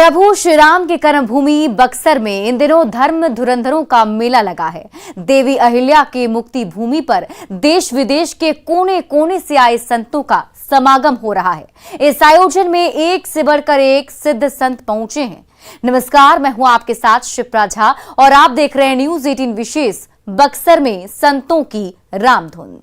प्रभु श्री राम की कर्मभूमि बक्सर में इन दिनों धर्म धुरंधरों का मेला लगा है। देवी अहिल्या की मुक्ति भूमि पर देश विदेश के कोने कोने से आए संतों का समागम हो रहा है। इस आयोजन में एक से बढ़कर एक सिद्ध संत पहुंचे हैं। नमस्कार, मैं हूं आपके साथ शिप्रा झा और आप देख रहे हैं न्यूज 18 विशेष बक्सर में संतों की रामधुन।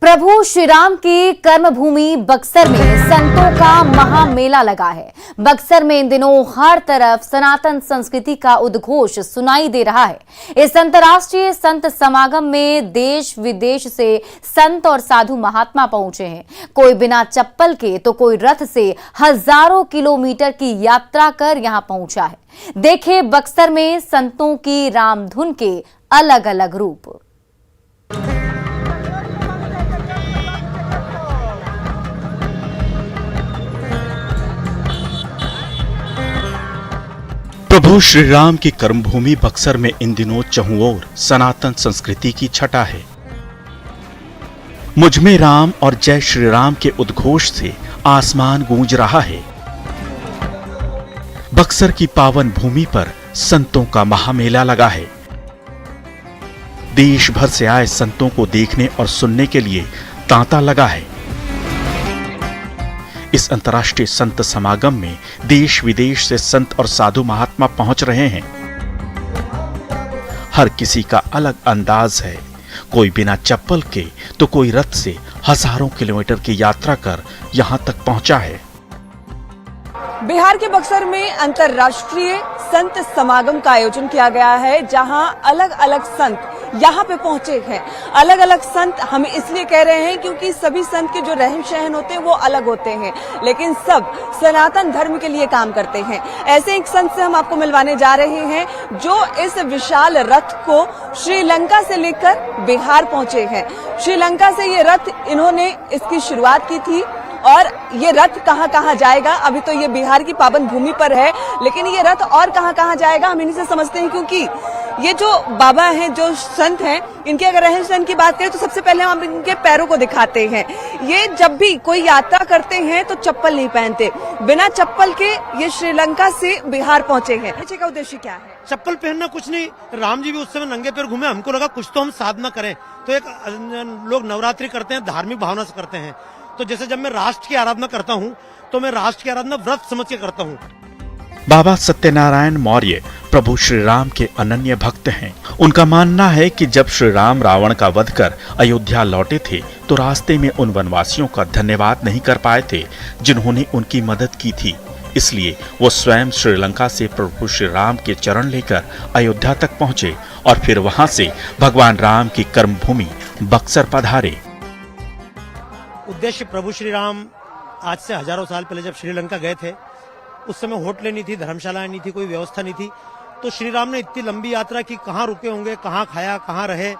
प्रभु श्री राम की कर्मभूमि बक्सर में संतों का महामेला लगा है। बक्सर में इन दिनों हर तरफ सनातन संस्कृति का उद्घोष सुनाई दे रहा है। इस अंतर्राष्ट्रीय संत समागम में देश विदेश से संत और साधु महात्मा पहुंचे हैं। कोई बिना चप्पल के तो कोई रथ से हजारों किलोमीटर की यात्रा कर यहां पहुंचा है। देखे बक्सर में संतों की रामधुन के अलग अलग रूप। प्रभु श्री राम की कर्मभूमि बक्सर में इन दिनों चहुओर सनातन संस्कृति की छटा है। मुझमें राम और जय श्री राम के उद्घोष से आसमान गूंज रहा है। बक्सर की पावन भूमि पर संतों का महामेला लगा है। देश भर से आए संतों को देखने और सुनने के लिए तांता लगा है। इस अंतर्राष्ट्रीय संत समागम में देश विदेश से संत और साधु महात्मा पहुंच रहे हैं। हर किसी का अलग अंदाज है। कोई बिना चप्पल के तो कोई रथ से हजारों किलोमीटर की यात्रा कर यहां तक पहुंचा है। बिहार के बक्सर में अंतर्राष्ट्रीय संत समागम का आयोजन किया गया है, जहां अलग अलग संत यहाँ पे पहुंचे हैं। अलग अलग संत हम इसलिए कह रहे हैं क्योंकि सभी संत के जो रहन सहन होते हैं वो अलग होते हैं, लेकिन सब सनातन धर्म के लिए काम करते हैं। ऐसे एक संत से हम आपको मिलवाने जा रहे हैं जो इस विशाल रथ को श्रीलंका से लेकर बिहार पहुंचे हैं। श्रीलंका से ये रथ इन्होंने इसकी शुरुआत की थी और ये रथ कहां कहां जाएगा, अभी तो ये बिहार की पावन भूमि पर है, लेकिन ये रथ और कहां कहां जाएगा हम इन्हीं से समझते हैं। क्योंकि ये जो बाबा हैं, जो संत हैं, इनके अगर रहन सहन की बात करें तो सबसे पहले हम इनके पैरों को दिखाते हैं। ये जब भी कोई यात्रा करते हैं तो चप्पल नहीं पहनते। बिना चप्पल के ये श्रीलंका से बिहार पहुंचे हैं। पीछे का उद्देश्य क्या है? चप्पल पहनना कुछ नहीं। राम जी भी उस समय नंगे पैर घूमे, हमको लगा कुछ तो हम साधना करें। तो एक लोग नवरात्रि करते हैं, धार्मिक भावना से करते हैं। तो जैसे जब मैं राष्ट्र की आराधना करता हूँ तो मैं राष्ट्र की आराधना व्रत समझ के करता हूँ। बाबा सत्यनारायण मौर्य प्रभु श्री राम के अनन्य भक्त हैं। उनका मानना है कि जब श्री राम रावण का वध कर अयोध्या लौटे थे तो रास्ते में उन वनवासियों का धन्यवाद नहीं कर पाए थे जिन्होंने उनकी मदद की थी। इसलिए वो स्वयं श्रीलंका से प्रभु श्री राम के चरण लेकर अयोध्या तक पहुंचे और फिर वहां से भगवान राम की कर्मभूमि बक्सर पधारे। उद्देश्य प्रभु श्री राम आज से हजारों साल पहले जब श्रीलंका गए थे, उस समय होटलें नहीं थी, धर्मशालाएं नहीं थी, कोई व्यवस्था नहीं थी। तो श्री राम ने इतनी लंबी यात्रा की, कहाँ रुके होंगे, कहाँ खाया, कहाँ रहे,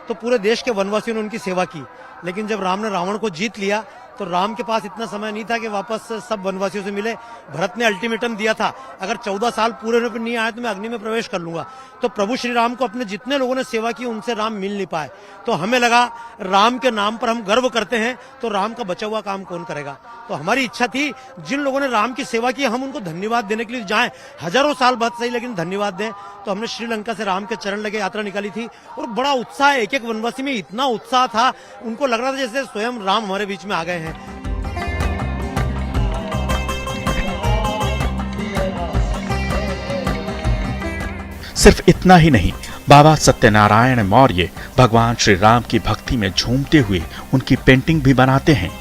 तो पूरे देश के वनवासियों ने उनकी सेवा की। लेकिन जब राम ने रावण को जीत लिया तो राम के पास इतना समय नहीं था कि वापस सब वनवासियों से मिले। भरत ने अल्टीमेटम दिया था, अगर 14 साल पूरे होने पर नहीं आए तो मैं अग्नि में प्रवेश कर लूंगा। तो प्रभु श्री राम को अपने जितने लोगों ने सेवा की उनसे राम मिल नहीं पाए। तो हमें लगा राम के नाम पर हम गर्व करते हैं तो राम का बचा हुआ काम कौन करेगा। तो हमारी इच्छा थी जिन लोगों ने राम की सेवा की हम उनको धन्यवाद देने के लिए जाएं, हजारों साल बाद सही लेकिन धन्यवाद दें। तो हमने श्रीलंका से राम के चरण लगे यात्रा निकाली थी और बड़ा उत्साह, एक एक वनवासी में इतना उत्साह था, उनको लग रहा था जैसे स्वयं राम हमारे बीच में आ गए हैं। सिर्फ इतना ही नहीं, बाबा सत्यनारायण मौर्य भगवान श्री राम की भक्ति में झूमते हुए उनकी पेंटिंग भी बनाते हैं।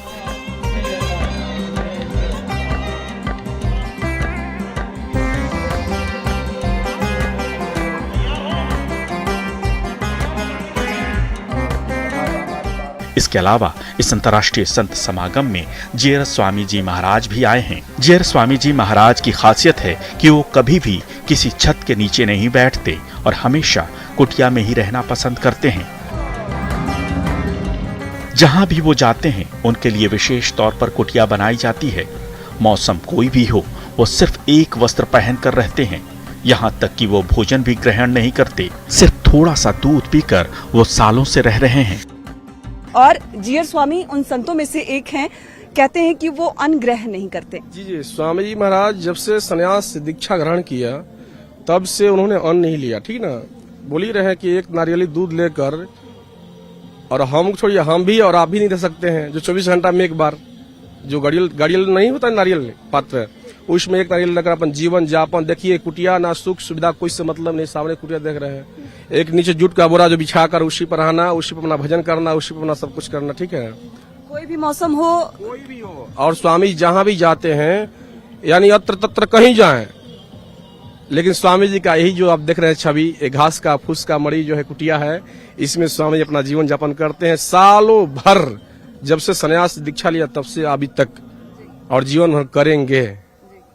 इसके अलावा इस अंतर्राष्ट्रीय संत समागम में जेर स्वामी जी महाराज भी आए हैं। जेर स्वामी जी महाराज की खासियत है कि वो कभी भी किसी छत के नीचे नहीं बैठते और हमेशा कुटिया में ही रहना पसंद करते हैं। जहां भी वो जाते हैं उनके लिए विशेष तौर पर कुटिया बनाई जाती है। मौसम कोई भी हो, वो सिर्फ एक वस्त्र पहनकर रहते हैं। यहाँ तक कि वो भोजन भी ग्रहण नहीं करते, सिर्फ थोड़ा सा दूध पीकर वो सालों से रह रहे हैं। और जीयर स्वामी उन संतों में से एक हैं, कहते हैं कि वो अन्न ग्रहण नहीं करते। जी, स्वामी जी महाराज जब से संन्यास दीक्षा ग्रहण किया तब से उन्होंने अन्न नहीं लिया, ठीक ना। बोल ही रहे कि एक नारियली दूध लेकर, और हम छोड़िए, हम भी और आप भी नहीं रह सकते हैं, जो 24 घंटा में एक बार जो गाड़ियल नहीं होता, नारियल पात्र, उसमें एक नारियल लेकर अपन जीवन यापन। देखिए कुटिया ना सुख सुविधा कोई से मतलब नहीं, सामने कुटिया देख रहे हैं। एक नीचे जूट का बोरा जो बिछाकर उसी पर रहना, उसी पर अपना भजन करना, उसी पर अपना सब कुछ करना, ठीक है। कोई भी मौसम हो, कोई भी हो, और स्वामी जहाँ भी जाते हैं, यानी अत्र तत्र कहीं जाएं, लेकिन स्वामी जी का यही जो आप देख रहे हैं छवि, एक घास का फूस का मड़ी जो है कुटिया है, इसमें स्वामी जी अपना जीवन यापन करते हैं सालों भर। जब से संन्यास दीक्षा लिया तब से अभी तक, और जीवन भर करेंगे।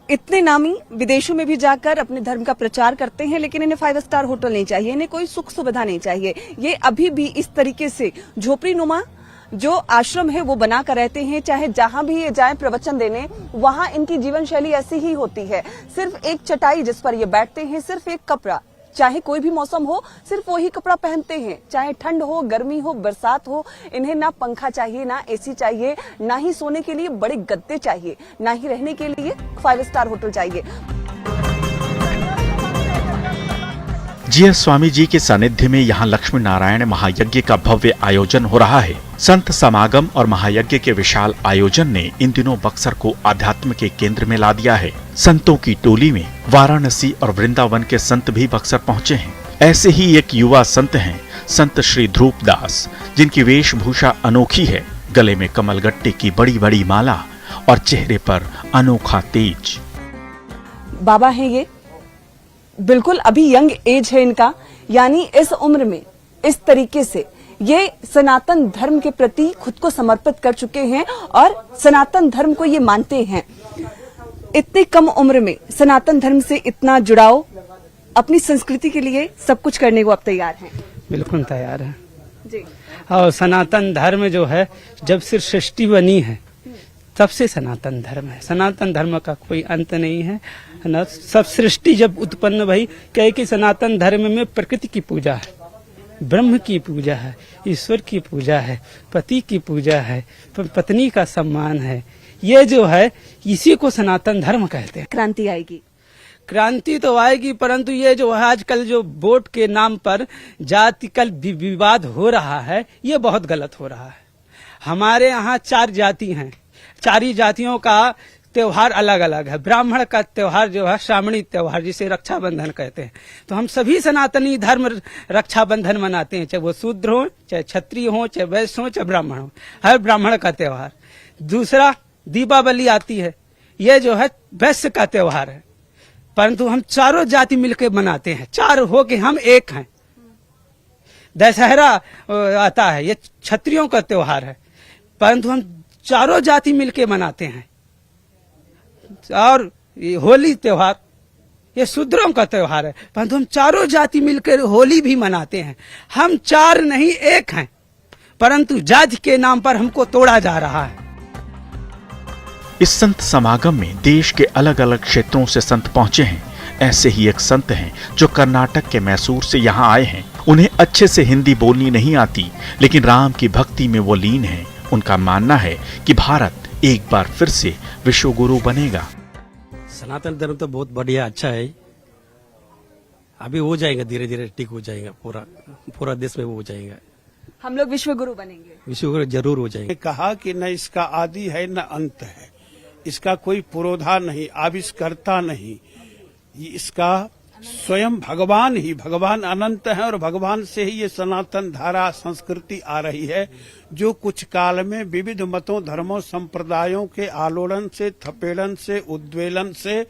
इतने नामी विदेशों में भी जाकर अपने धर्म का प्रचार करते हैं, लेकिन इन्हें 5 स्टार होटल नहीं चाहिए, इन्हें कोई सुख सुविधा नहीं चाहिए। ये अभी भी इस तरीके से झोपड़ी नुमा जो आश्रम है वो बनाकर रहते हैं। चाहे जहां भी ये जाएं प्रवचन देने, वहां इनकी जीवन शैली ऐसी ही होती है। सिर्फ एक चटाई जिस पर ये बैठते हैं, सिर्फ एक कपड़ा, चाहे कोई भी मौसम हो सिर्फ वही कपड़ा पहनते हैं। चाहे ठंड हो, गर्मी हो, बरसात हो, इन्हें ना पंखा चाहिए, ना एसी चाहिए, ना ही सोने के लिए बड़े गद्दे चाहिए, ना ही रहने के लिए 5 स्टार होटल चाहिए। जीएस स्वामी जी के सानिध्य में यहाँ लक्ष्मी नारायण महायज्ञ का भव्य आयोजन हो रहा है। संत समागम और महायज्ञ के विशाल आयोजन ने इन दिनों बक्सर को अध्यात्म के केंद्र में ला दिया है। संतों की टोली में वाराणसी और वृंदावन के संत भी बक्सर पहुँचे हैं। ऐसे ही एक युवा संत हैं संत श्री ध्रुव दास, जिनकी वेशभूषा अनोखी है। गले में कमलगट्टे की बड़ी बड़ी माला और चेहरे पर अनोखा तेज। बाबा हैं ये, बिल्कुल अभी यंग एज है इनका, यानी इस उम्र में इस तरीके से ये सनातन धर्म के प्रति खुद को समर्पित कर चुके हैं और सनातन धर्म को ये मानते हैं। इतनी कम उम्र में सनातन धर्म से इतना जुड़ाव, अपनी संस्कृति के लिए सब कुछ करने को आप तैयार हैं? बिल्कुल तैयार है जी। और सनातन धर्म जो है, जब से सृष्टि बनी है तब से सनातन धर्म है। सनातन धर्म का कोई अंत नहीं है ना। सब सृष्टि जब उत्पन्न भई, कहे कि सनातन धर्म में प्रकृति की पूजा है, ब्रह्म की पूजा है, ईश्वर की पूजा है, पति की पूजा है, पत्नी का सम्मान है। ये जो है इसी को सनातन धर्म कहते हैं। क्रांति आएगी, क्रांति तो आएगी, परंतु ये जो है आजकल जो वोट के नाम पर जातिकल विवाद हो रहा है, ये बहुत गलत हो रहा है। हमारे यहाँ 4 जाति हैं, 4 जातियों का त्योहार अलग अलग है। ब्राह्मण का त्योहार जो है श्रावणी त्योहार, जिसे रक्षाबंधन कहते हैं। तो हम सभी सनातनी धर्म रक्षाबंधन मनाते हैं, चाहे वो शूद्र हो, चाहे क्षत्रिय हो, चाहे वैश्य हो, चाहे ब्राह्मण हो, हर ब्राह्मण का त्योहार। दूसरा दीपावली आती है, ये जो है वैश्य का त्योहार है, परंतु हम चारों जाति मिलकर मनाते हैं, 4 हो के हम एक हैं। दशहरा आता है, ये क्षत्रियों का त्योहार है, परंतु हम चारों जाति मिलके मनाते हैं। और ये होली त्योहार, ये शूद्रों का त्योहार है, परंतु हम चारों जाति मिलकर होली भी मनाते हैं। हम 4 नहीं 1 हैं, परंतु जाति के नाम पर हमको तोड़ा जा रहा है। इस संत समागम में देश के अलग अलग क्षेत्रों से संत पहुंचे हैं। ऐसे ही एक संत हैं जो कर्नाटक के मैसूर से यहाँ आए हैं। उन्हें अच्छे से हिंदी बोलनी नहीं आती, लेकिन राम की भक्ति में वो लीन हैं। उनका मानना है कि भारत एक बार फिर से विश्व गुरु बनेगा। सनातन धर्म तो बहुत बढ़िया, अच्छा है। अभी हो जाएगा, धीरे धीरे ठीक हो जाएगा, पूरा देश में वो हो जाएगा। हम लोग विश्व गुरु बनेंगे, विश्व गुरु जरूर हो जाएंगे। कहा कि न इसका आदि है न अंत है, इसका कोई पुरोधा नहीं, आविष्कर्ता नहीं, इसका स्वयं भगवान ही, भगवान अनंत है और भगवान से ही ये सनातन धारा संस्कृति आ रही है, जो कुछ काल में विविध मतों, धर्मों, संप्रदायों के आलोड़न से, थपेड़न से, उद्वेलन से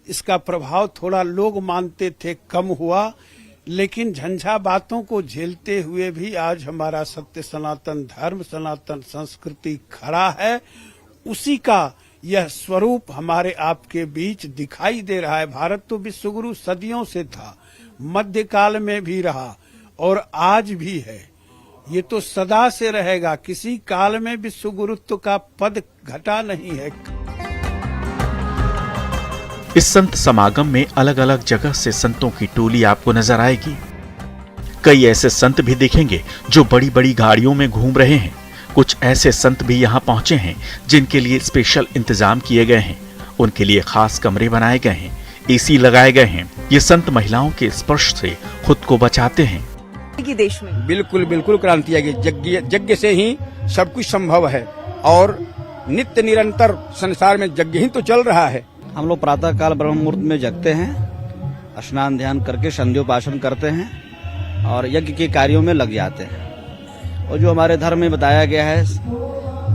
इसका प्रभाव थोड़ा लोग मानते थे कम हुआ, लेकिन झंझा बातों को झेलते हुए भी आज हमारा सत्य सनातन धर्म, सनातन संस्कृति खड़ा है। उसी का यह स्वरूप हमारे आपके बीच दिखाई दे रहा है। भारत तो विश्वगुरु सदियों से था, मध्यकाल में भी रहा और आज भी है। ये तो सदा से रहेगा, किसी काल में विश्व गुरुत्व का पद घटा नहीं है। इस संत समागम में अलग अलग जगह से संतों की टोली आपको नजर आएगी। कई ऐसे संत भी दिखेंगे जो बड़ी बड़ी गाड़ियों में घूम रहे हैं। कुछ ऐसे संत भी यहाँ पहुंचे हैं जिनके लिए स्पेशल इंतजाम किए गए हैं। उनके लिए खास कमरे बनाए गए हैं, एसी लगाए गए हैं। ये संत महिलाओं के स्पर्श से खुद को बचाते हैं। की देश में बिल्कुल बिल्कुल क्रांति आएगी। यज्ञ से ही सब कुछ संभव है और नित्य निरंतर संसार में यज्ञ ही तो चल रहा है। हम लोग प्रातः काल ब्रह्म मुहूर्त में जगते हैं, स्नान ध्यान करके संध्योपासन करते हैं और यज्ञ के कार्यों में लग जाते हैं। और जो हमारे धर्म में बताया गया है,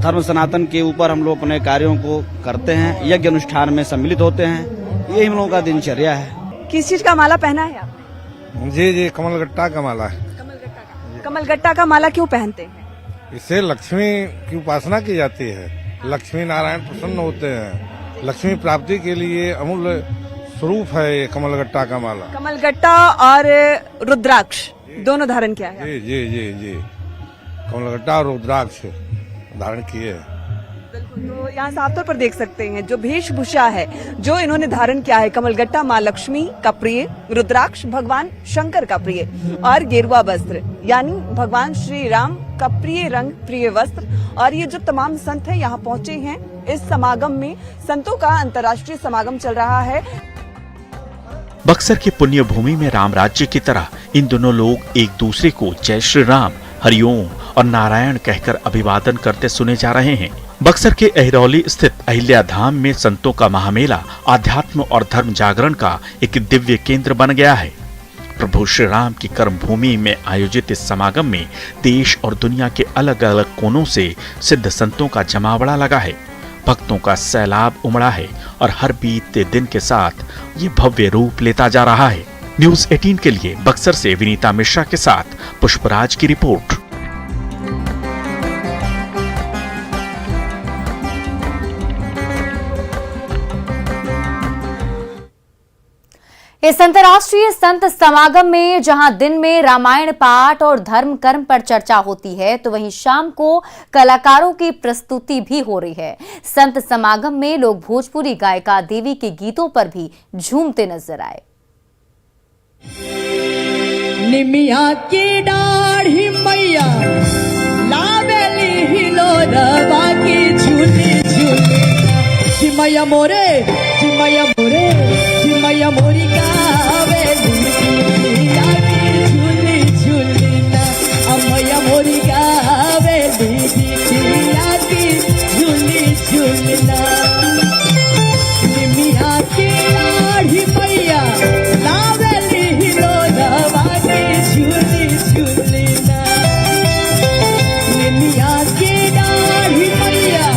धर्म सनातन के ऊपर हम लोग अपने कार्यों को करते हैं, यज्ञ अनुष्ठान में सम्मिलित होते हैं। ये हम लोगों का दिनचर्या है। किस चीज का माला पहना है आपने? जी कमलगट्टा का माला है। कमलगट्टा का माला क्यों पहनते हैं? इससे लक्ष्मी की उपासना की जाती है। लक्ष्मी नारायण प्रसन्न होते हैं। लक्ष्मी प्राप्ति के लिए अमूल्य स्वरूप है ये कमलगट्टा का माला। कमलगट्टा और रुद्राक्ष दोनों धारण किया है। जी जी जी जी कमलगट्टा और रुद्राक्ष धारण किए हैं। बिल्कुल, तो यहाँ साफ तौर पर देख सकते हैं जो वेशभूषा है जो इन्होंने धारण किया है। कमलगट्टा माँ लक्ष्मी का प्रिय, रुद्राक्ष भगवान शंकर का प्रिय और गेरुआ वस्त्र यानी भगवान श्री राम का प्रिय रंग, प्रिय वस्त्र। और ये जो तमाम संत हैं यहाँ पहुंचे हैं इस समागम में। संतों का अंतर्राष्ट्रीय समागम चल रहा है। बक्सर की पुण्य भूमि में राम राज्य की तरह इन दोनों लोग एक दूसरे को जय श्री राम, हरिओम और नारायण कहकर अभिवादन करते सुने जा रहे हैं। बक्सर के अहिरौली स्थित अहिल्या धाम में संतों का महामेला आध्यात्म और धर्म जागरण का एक दिव्य केंद्र बन गया है। प्रभु श्री राम की कर्म भूमि में आयोजित इस समागम में देश और दुनिया के अलग अलग कोनों से सिद्ध संतों का जमावड़ा लगा है। भक्तों का सैलाब उमड़ा है और हर बीतते दिन के साथ ये भव्य रूप लेता जा रहा है। न्यूज़ 18 के लिए बक्सर से विनीता मिश्रा के साथ पुष्पराज की रिपोर्ट। इस अंतर्राष्ट्रीय संत समागम में जहां दिन में रामायण पाठ और धर्म कर्म पर चर्चा होती है तो वहीं शाम को कलाकारों की प्रस्तुति भी हो रही है। संत समागम में लोग भोजपुरी गायिका देवी के गीतों पर भी झूमते नजर आए। निमिया की दाढ़ी मैया लावेली हिलोरवा की झूली झूली चिमैया मोरे चिमैया मोरे चिमैया मोरी गावेली दिया की झूली झूली ना अमैया मोरी गावेली दिया की झूली झूली ना निमिया की दाढ़ी मैया लावेली हिलोरवा की झूली झूली ना निमिया की दाढ़ी मैया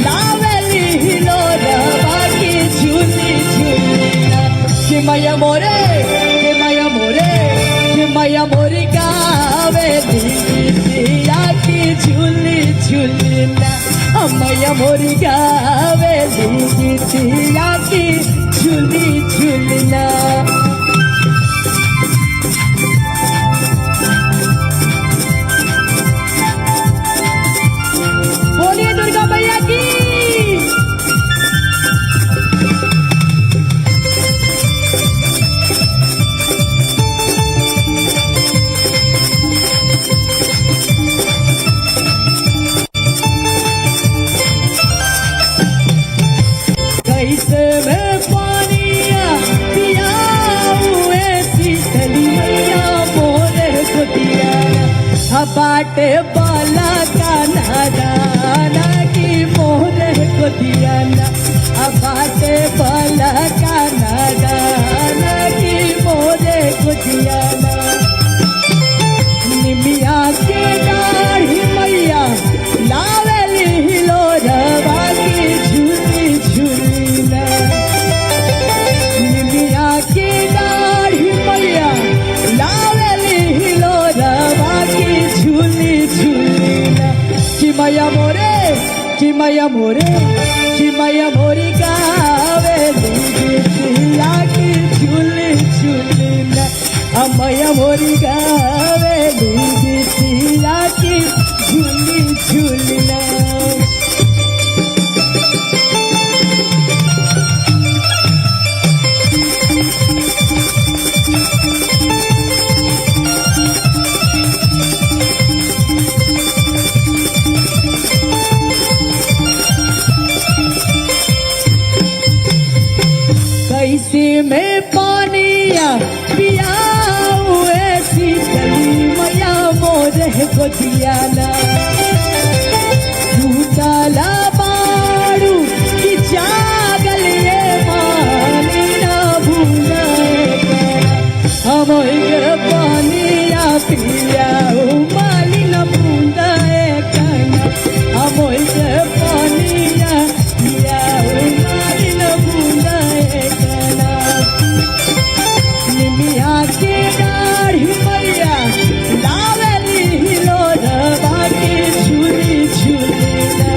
लावेली हिलोरवा की झूली झूली ना चिमैया मोरे चिमैया मोरे चिमैया मोरी गावेली दिया की झूली झूली ना अमैया मोरी गावेली दिया की झूली झूली ना। बोलिए दुर्गा मैया की। कैसे में पानिया पिया हुए शीतली मैया मोरे को दिया बाटे बाला का नाराना की मोरे को दिया ना बाटे बाला का नाराना की मोरे को दिया ना निमिया के दाढ़ी मैया लावेली हिलोरवा की झूली झूली ना निमिया की दाढ़ी मैया लावेली हिलोरवा की झूली झूली ना चिमैया मोरे चिमया मोरी गावेली गीतिया की झूली झूली ना अमया मोरी गावेली गीतिया की झूली झूली ना कैसे में पानिया पियाऊ ऐसी गली मैया मोरे को दियाना झूठाला बाड़ू कि जागल ये मानी ना भूलाएगा हम पानिया पियाऊ मानी ना भूलाएगा हम पानिया पियाऊ मानी ना भूलाएगा निमिया के दाढ़ी मैया लावेली हिलोरवा के झूली झूली ना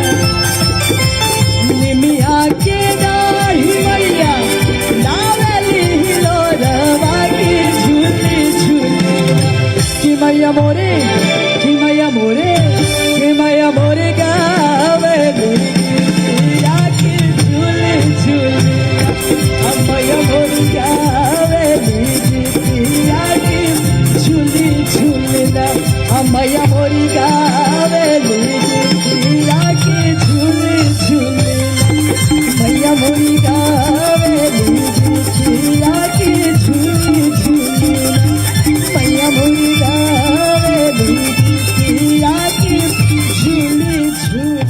निमिया के दाढ़ी मैया लावेली हिलोरवा के झूली झूली कि मैया मोरे गावेली हिलोरवा के झूली झूली मैया मोरी गावेली गीतिया की झूली झूली ना मैया मोरी गावेली गीतिया की झूली झूली ना मैया मोरी गावेली गीतिया की झूली झूली ना मैया मोरी गावेली गीतिया की झूली झूली ना।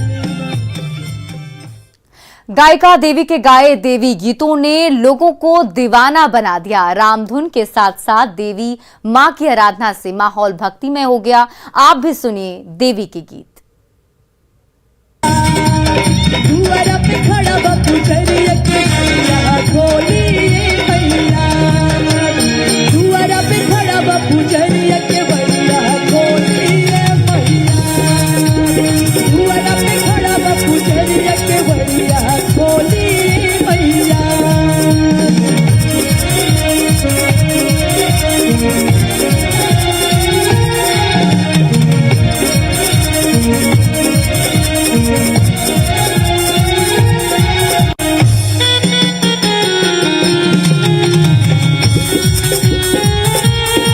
गायिका देवी के गाए देवी गीतों ने लोगों को दीवाना बना दिया। रामधुन के साथ साथ देवी मां की आराधना से माहौल भक्तिमय हो गया। आप भी सुनिए देवी के गीत। दुआरा पे खड़ा बापू करिए के मैया खोलिए मैया दुआरा पे खड़ा बापू करिए के मैया खोलिए मैया दुआरा पे खड़ा बापू करिए के मैया खोलिए मैया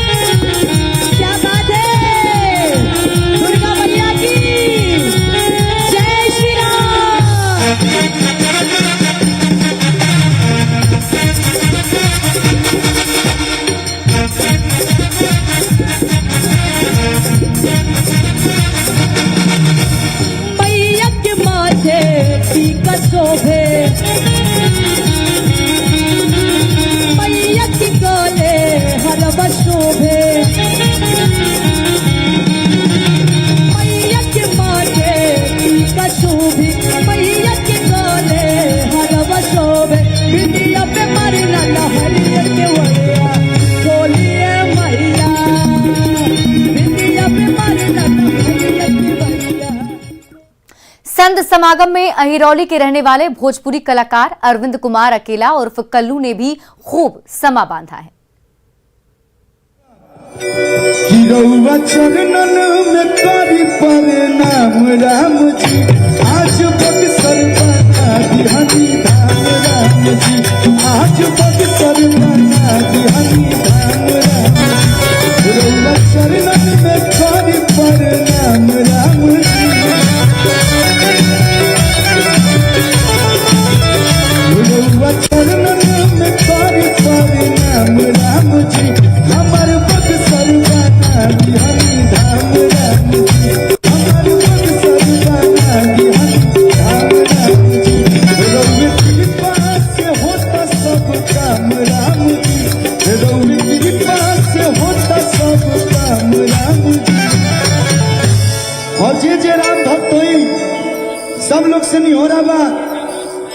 क्या बात है दुर्गा मैया की जय श्री राम। मैया के माथे टीका शोभे मैया के गले हरवा शोभे मैया के माथे टीका शोभे मैया के गले हरवा शोभे बिटिया पे मारना लहरिया के वरिया बोलिए मैया बिटिया पे मारना लहरिया के वरिया। संत समागम में अहिरौली के रहने वाले भोजपुरी कलाकार अरविंद कुमार अकेला उर्फ कल्लू ने भी खूब समा बांधा है। रउआ चरणन में करी प्रणाम राम जी आज बक्सर बना दिहनी धाम राम जी आज बक्सर बना दिहनी धाम राम जी रउआ चरणन में करी प्रणाम राम जी रउआ चरणन में करी प्रणाम राम जी हमर बक्सर बना दिहनी धाम राम जी हमर बक्सर बना दिहनी धाम राम जी रउआ कृपा से होता सब काम राम जी रउआ कृपा से होता सब काम राम जी। और जे राम भक्त होई सब लोग से नहीं हो रहा बा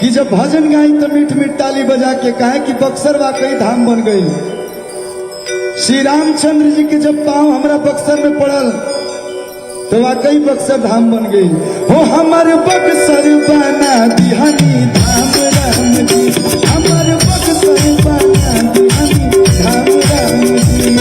कि जब भजन गाई तो मीठ मीठ ताली बजा के कहे कि बक्सर वाकई धाम बन गई। श्री रामचंद्र जी के जब पांव हमरा बक्सर में पड़ल तो वाकई बक्सर धाम बन गई। हो हमारे बक्सर बना दिहानी धाम राम जी, हमारे बक्सर बना दिहानी धाम राम जी।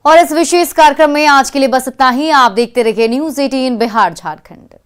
और इस विशेष कार्यक्रम में आज के लिए बस इतना ही। आप देखते रहिए न्यूज़ 18 बिहार झारखंड।